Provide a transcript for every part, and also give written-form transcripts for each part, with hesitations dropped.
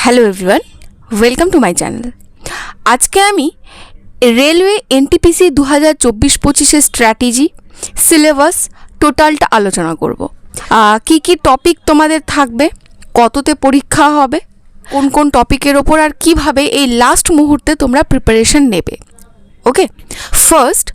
Hello everyone, welcome to my channel. আজকে আমি railway NTPC 2024-25 strategy syllabus টোটালটা আলোচনা করব। কি কি টপিক তোমাদের থাকবে, কততে পরীক্ষা হবে, কোন কোন টপিকের ওপর, আর কিভাবে এই লাস্ট মুহূর্তে তোমরা প্রিপারেশন নেবে। ওকে, ফার্স্ট,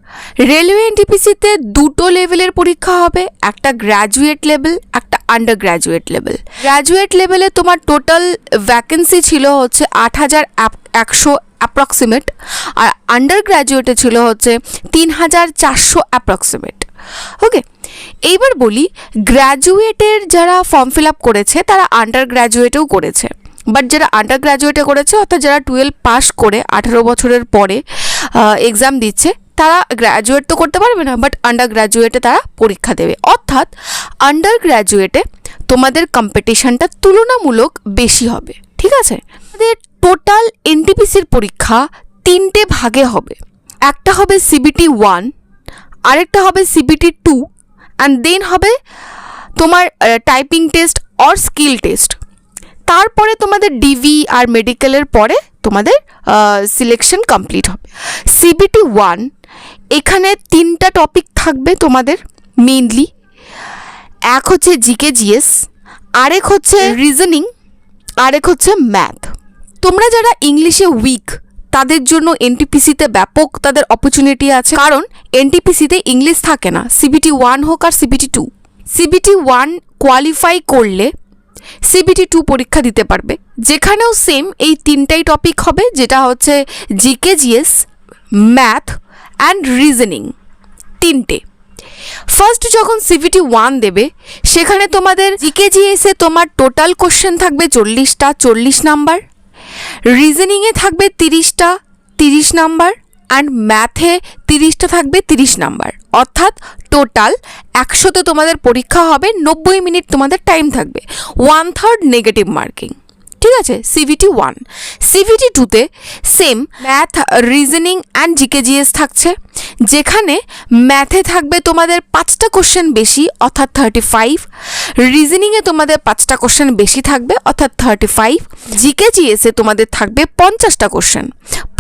রেলওয়ে এনটিপিসিতে দুটো লেভেলের পরীক্ষা হবে, একটা গ্র্যাজুয়েট লেভেল, একটা আন্ডার গ্র্যাজুয়েট লেভেল। গ্র্যাজুয়েট লেভেলে তোমার টোটাল ভ্যাকেন্সি ছিল হচ্ছে 8100 অ্যাপ্রক্সিমেট, আর আন্ডার গ্র্যাজুয়েটে ছিল হচ্ছে 3400 অ্যাপ্রক্সিমেট। ওকে, এইবার বলি গ্র্যাজুয়েটের যারা ফর্ম ফিল আপ করেছে তারা আন্ডার গ্র্যাজুয়েটেও করেছে, বাট যারা আন্ডার গ্র্যাজুয়েটে করেছে অর্থাৎ যারা 12 পাস করে 18 বছরের পরে এক্সাম দিচ্ছে তারা গ্র্যাজুয়েট তো করতে পারবে না, বাট আন্ডার গ্র্যাজুয়েটে তারা পরীক্ষা দেবে। অর্থাৎ আন্ডার গ্র্যাজুয়েটে তোমাদের কম্পিটিশনটা তুলনামূলক বেশি হবে। ঠিক আছে, আমাদের টোটাল এনটিপিসির পরীক্ষা 3টে ভাগে হবে। একটা হবে সিবিটি 1, আরেকটা হবে সিবিটি 2, অ্যান্ড দেন হবে তোমার typing test or skill test. তারপরে তোমাদের ডিভি আর মেডিকেলের পরে তোমাদের সিলেকশন কমপ্লিট হবে। সিবিটি 1 এখানে 3টা টপিক থাকবে তোমাদের মেইনলি। এক হচ্ছে জিকে জিএস, আরেক হচ্ছে রিজনিং, আরেক হচ্ছে ম্যাথ। তোমরা যারা ইংলিশে উইক তাদের জন্য এনটিপিসিতে ব্যাপক তাদের অপরচুনিটি আছে, কারণ এনটিপিসিতে ইংলিশ থাকে না। সিবিটি 1 হোক আর সিবিটি 2, সিবিটি 1 কোয়ালিফাই করলে সিবিটি 2 পরীক্ষা দিতে পারবে, যেখানেও সেম এই 3টাই টপিক হবে, যেটা হচ্ছে GK GS, math and reasoning, 3টে। ফার্স্ট যখন সিবিটি 1 দেবে সেখানে তোমাদের জিকে জিএসে তোমার টোটাল কোশ্চেন থাকবে 40টা, 40 নাম্বার, রিজনিংয়ে থাকবে 30টা, 30 নাম্বার, অ্যান্ড ম্যাথে 30টা থাকবে 30 নাম্বার। অর্থাৎ টোটাল 100তে তোমাদের পরীক্ষা হবে, 90 মিনিট তোমাদের টাইম থাকবে, 1/3 নেগেটিভ মার্কিং। ঠিক আছে, সিবিটি 1। সিবিটি 2তে same math, reasoning and GK GS থাকছে, যেখানে ম্যাথে থাকবে তোমাদের 5টা কোশ্চেন বেশি অর্থাৎ 35, রিজনিংয়ে তোমাদের 5টা কোশ্চেন বেশি থাকবে অর্থাৎ 35, জিকে জিএসে তোমাদের থাকবে 50টা কোশ্চেন,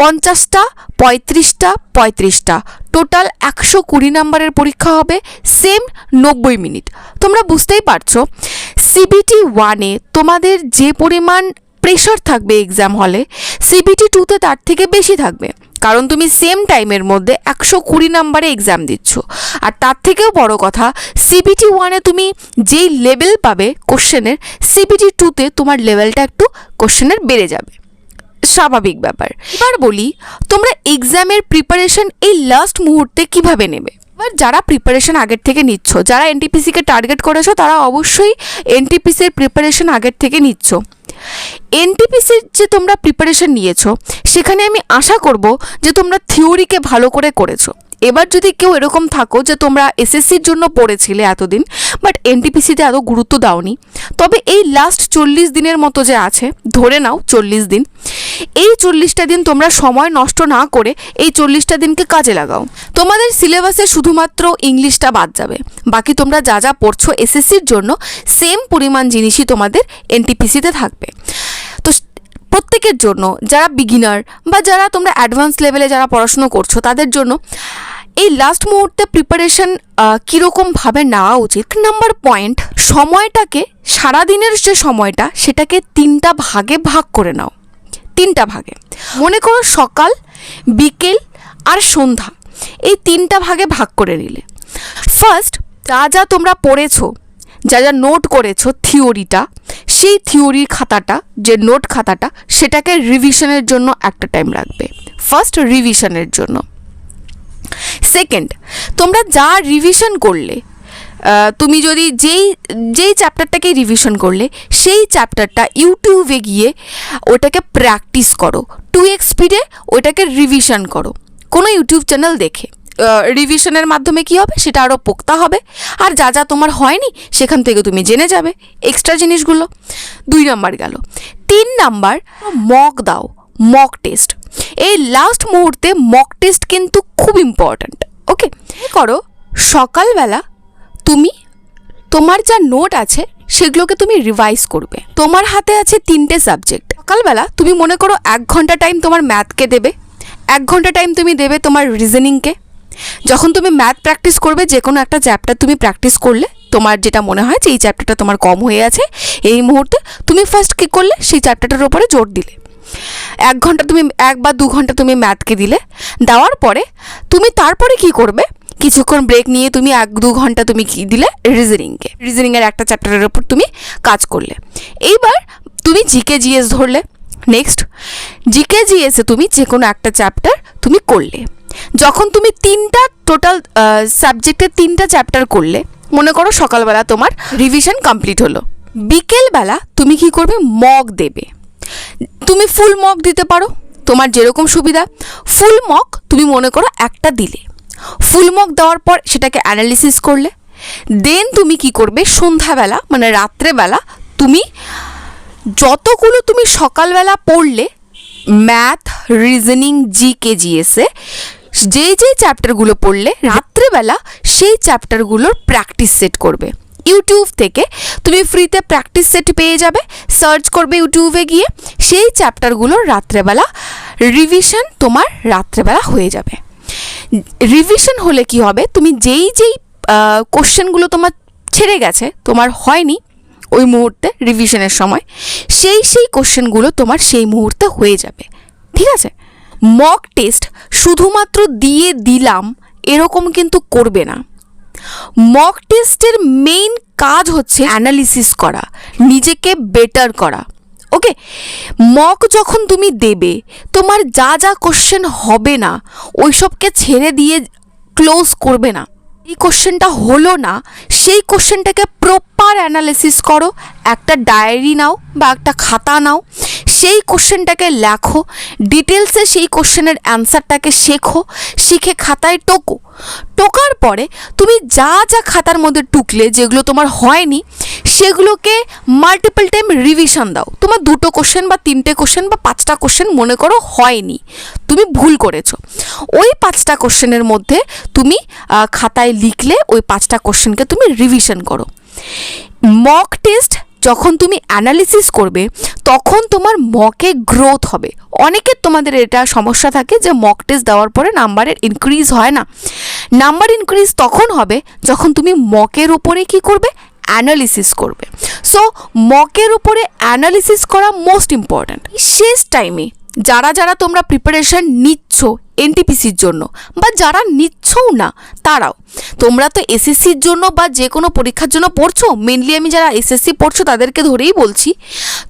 50টা, 35টা, 35টা, টোটাল 120 নাম্বারের পরীক্ষা হবে, সেম 90 মিনিট। তোমরা বুঝতেই পারছো সিবিটি 1-এ তোমাদের যে পরিমাণ প্রেশার থাকবে এক্সাম হলে, সিবিটি 2-তে তার থেকে বেশি থাকবে, কারণ তুমি সেম টাইমের মধ্যে 120 নাম্বারে এক্সাম দিচ্ছ। আর তার থেকেও বড় কথা, সিবিটি 1-এ তুমি যেই লেভেল পাবে কোশ্চেনের, সিবিটি 2-তে তোমার লেভেলটা একটু কোশ্চেনের বেড়ে যাবে, স্বাভাবিক ব্যাপার। এবার বলি তোমরা এক্সামের প্রিপারেশন এই লাস্ট মুহূর্তে কিভাবে নেবে। এবার যারা প্রিপারেশন আগের থেকে নিচ্ছ, যারা এনটিপিসিকে টার্গেট করেছো, তারা অবশ্যই এনটিপিসির প্রিপারেশন আগের থেকে নিচ্ছ। এনটিপিসির যে তোমরা প্রিপারেশন নিয়েছো সেখানে আমি আশা করব যে তোমরা থিওরিকে ভালো করে করেছো। এবার যদি কেউ এরকম থাকো যে তোমরা এসএসসির জন্য পড়েছিলে এতদিন, বাট এনটিপিসিতে এত গুরুত্ব দাওনি, তবে এই লাস্ট 40 দিনের মতো যে আছে, ধরে নাও 40 দিন, এই 40টা দিন তোমরা সময় নষ্ট না করে এই 40টা দিনকে কাজে লাগাও। তোমাদের সিলেবাসে শুধুমাত্র ইংলিশটা বাদ যাবে, বাকি তোমরা যা যা পড়ছো এসএসসির জন্য সেম পরিমাণ জিনিসই তোমাদের এনটিপিসিতে থাকবে। তো প্রত্যেকের জন্য, যারা বিগিনার বা যারা তোমরা অ্যাডভান্স লেভেলে যারা পড়াশুনো করছো, তাদের জন্য এই লাস্ট মুহূর্তে প্রিপারেশন কীরকমভাবে নেওয়া উচিত। নাম্বার পয়েন্ট, সময়টাকে, সারাদিনের যে সময়টা সেটাকে 3টা ভাগে ভাগ করে নাও। 3টা ভাগে মনে করো, সকাল, বিকেল আর সন্ধ্যা, এই 3টা ভাগে ভাগ করে নিলে ফার্স্ট যা যা তোমরা পড়েছো, যা যা নোট করেছো থিওরিটা, সেই থিওরির খাতাটা, যে নোট খাতাটা, সেটাকে রিভিশনের জন্য একটা টাইম রাখবে, ফার্স্ট রিভিশনের জন্য। সেকেন্ড, তোমরা যা রিভিশন করলে, তুমি যদি যেই চ্যাপ্টারটাকে রিভিশন করলে সেই চ্যাপ্টারটা ইউটিউবে গিয়ে ওটাকে প্র্যাকটিস করো, 2x স্পিডে ওটাকে রিভিশন করো, কোনো ইউটিউব চ্যানেল দেখে। রিভিশনের মাধ্যমে কি হবে, সেটা আরও পোক্তা হবে, আর যা যা তোমার হয়নি সেখান থেকে তুমি জেনে যাবে এক্সট্রা জিনিসগুলো। 2 নাম্বার গেল। 3 নাম্বার, মক দাও, মক টেস্ট। এই লাস্ট মুহূর্তে মক টেস্ট কিন্তু খুব ইম্পর্ট্যান্ট। ওকে, করো সকালবেলা তুমি তোমার যা নোট আছে সেগুলোকে তুমি রিভাইজ করবে। তোমার হাতে আছে 3টে সাবজেক্ট, সকালবেলা তুমি মনে করো 1 ঘন্টা টাইম তোমার ম্যাথকে দেবে, 1 ঘন্টা টাইম তুমি দেবে তোমার রিজনিংকে। যখন তুমি ম্যাথ প্র্যাকটিস করবে, যে কোনো একটা চ্যাপ্টার তুমি প্র্যাকটিস করলে, তোমার যেটা মনে হয় যে এই চ্যাপ্টারটা তোমার কম হয়ে আছে এই মুহূর্তে, তুমি ফার্স্ট কী করলে, সেই চ্যাপ্টারটার উপরে জোর দিলে। 1 ঘন্টা তুমি 1 বা 2 ঘন্টা তুমি ম্যাথকে দিলে, দেওয়ার পরে তুমি তারপরে কি করবে, কিছুক্ষণ ব্রেক নিয়ে তুমি 1-2 ঘন্টা তুমি কি দিলে, রিজনিংয়ের একটা চ্যাপ্টারের ওপর তুমি কাজ করলে। এইবার তুমি জিকে জিএস ধরলে। নেক্সট জিকে জিএসে তুমি যে কোনো একটা চ্যাপ্টার তুমি করলে। যখন তুমি 3টা টোটাল সাবজেক্টের 3টা চ্যাপ্টার করলে, মনে করো সকালবেলা তোমার রিভিশন কমপ্লিট হলো। বিকেলবেলা তুমি কি করবে, মক দেবে। তুমি ফুল মক দিতে পারো, তোমার যেরকম সুবিধা। ফুল মক তুমি মনে করো একটা দিলে, ফুল মক দেওয়ার পর সেটাকে অ্যানালিসিস করলে। দেন তুমি কি করবে, সন্ধ্যাবেলা মানে রাত্রেবেলা তুমি যতগুলো তুমি সকালবেলা পড়লে ম্যাথ, রিজনিং, জিকে জিএসে যেই চ্যাপ্টারগুলো পড়লে, রাত্রেবেলা সেই চ্যাপ্টারগুলোর প্র্যাকটিস সেট করবে। ইউটিউব থেকে তুমি ফ্রিতে প্র্যাকটিস সেট পেয়ে যাবে, সার্চ করবে ইউটিউবে গিয়ে, সেই চ্যাপ্টারগুলোর রাত্রেবেলা রিভিশন তোমার রাত্রেবেলা হয়ে যাবে। রিভিশন হলে কি হবে, তুমি যেই কোশ্চেনগুলো তোমার ছেড়ে গেছে, তোমার হয়নি ওই মুহূর্তে রিভিশনের সময়, সেই কোশ্চেনগুলো তোমার সেই মুহূর্তে হয়ে যাবে। ঠিক আছে? মক টেস্ট শুধুমাত্র দিয়ে দিলাম এরকম কিন্তু করবে না। মক টেস্টের মেইন কাজ হচ্ছে অ্যানালিসিস করা, নিজেকে বেটার করা। ওকে, মক যখন তুমি দেবে, তোমার যা কোশ্চেন হবে না ওইসবকে ছেড়ে দিয়ে ক্লোজ করবে না। এই কোশ্চেনটা হলো না, সেই কোশ্চেনটাকে প্রপার অ্যানালিসিস করো। একটা ডায়েরি নাও বা একটা খাতা নাও, সেই কোশ্চেনটাকে লেখো, ডিটেলসে সেই কোশ্চেনের অ্যান্সারটাকে শেখো, শিখে খাতায় টোকার পরে তুমি যা খাতার মধ্যে টুকলে, যেগুলো তোমার হয়নি, সেগুলোকে মাল্টিপল টাইম রিভিশন দাও। তোমার 2টো কোশ্চেন বা 3টে কোশ্চেন বা 5টা কোশ্চেন মনে করো হয়নি, তুমি ভুল করেছো, ওই 5টা কোশ্চেনের মধ্যে তুমি খাতায় লিখলে, ওই 5টা কোশ্চেনকে তুমি রিভিশন করো। মক টেস্ট যখন তুমি অ্যানালিসিস করবে, তখন তোমার মকে গ্রোথ হবে। অনেকের তোমাদের এটা সমস্যা থাকে যে মক টেস্ট দেওয়ার পরে নাম্বারের ইনক্রিজ হয় না। নাম্বার ইনক্রিজ তখন হবে যখন তুমি মকের উপরে কি করবে, অ্যানালিসিস করবে। সো মকের উপরে অ্যানালিসিস করা মোস্ট ইম্পর্ট্যান্ট। শেষ টাইমে যারা তোমরা প্রিপারেশন নিচ্ছ এনটিপিসির জন্য, বা যারা নিচ্ছও না তারাও, তোমরা তো এসএসসির জন্য বা যে কোনো পরীক্ষার জন্য পড়ছো, মেনলি আমি যারা এসএসসি পড়ছো তাদেরকে ধরেই বলছি,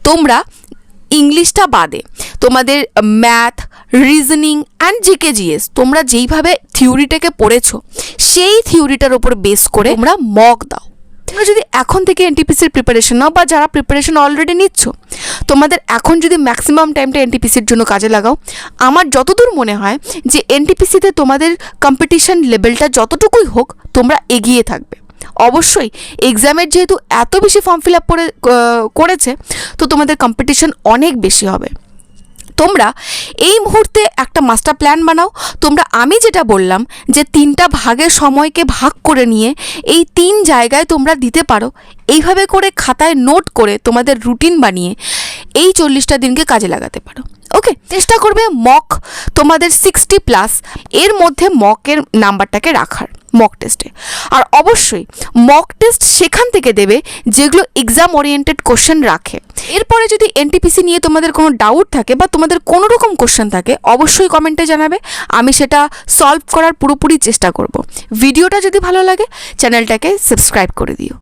তোমরা ইংলিশটা বাদে তোমাদের math, reasoning and GK GS তোমরা যেইভাবে থিওরিটাকে পড়েছো, সেই থিওরিটার উপর বেস করে তোমরা মক দাও। তোমরা যদি এখন থেকে এনটিপিসির প্রিপারেশন নাও, বা যারা প্রিপারেশন অলরেডি নিচ্ছ, তোমাদের এখন যদি ম্যাক্সিমাম টাইমটা এনটিপিসির জন্য কাজে লাগাও, আমার যতদূর মনে হয় যে এনটিপিসিতে তোমাদের কম্পিটিশন লেভেলটা যতটুকুই হোক তোমরা এগিয়ে থাকবে। অবশ্যই এক্সামের যেহেতু এত বেশি ফর্ম ফিল আপ করেছে, তো তোমাদের কম্পিটিশন অনেক বেশি হবে। তোমরা এই মুহূর্তে একটা মাস্টার প্ল্যান বানাও। তোমরা আমি যেটা বললাম যে 3টা ভাগের সময়কে ভাগ করে নিয়ে এই 3 জায়গায় তোমরা দিতে পারো, এইভাবে করে খাতায় নোট করে তোমাদের রুটিন বানিয়ে এই 40টা দিনকে কাজে লাগাতে পারো। ওকে, চেষ্টা করবে মক তোমাদের 60+ এর মধ্যে মকের নাম্বারটাকে রাখার মক টেস্টে। আর অবশ্যই মক টেস্ট সেখান থেকে দেবে যেগুলো এক্সাম ওরিয়েন্টেড কোশ্চেন রাখে। এরপরে যদি এনটিপিসি নিয়ে তোমাদের কোনো ডাউট থাকে বা তোমাদের কোনো রকম কোশ্চেন থাকে, অবশ্যই কমেন্টে জানাবে, আমি সেটা সলভ করার পুরোপুরি চেষ্টা করব। ভিডিওটা যদি ভালো লাগে চ্যানেলটাকে সাবস্ক্রাইব করে দিও।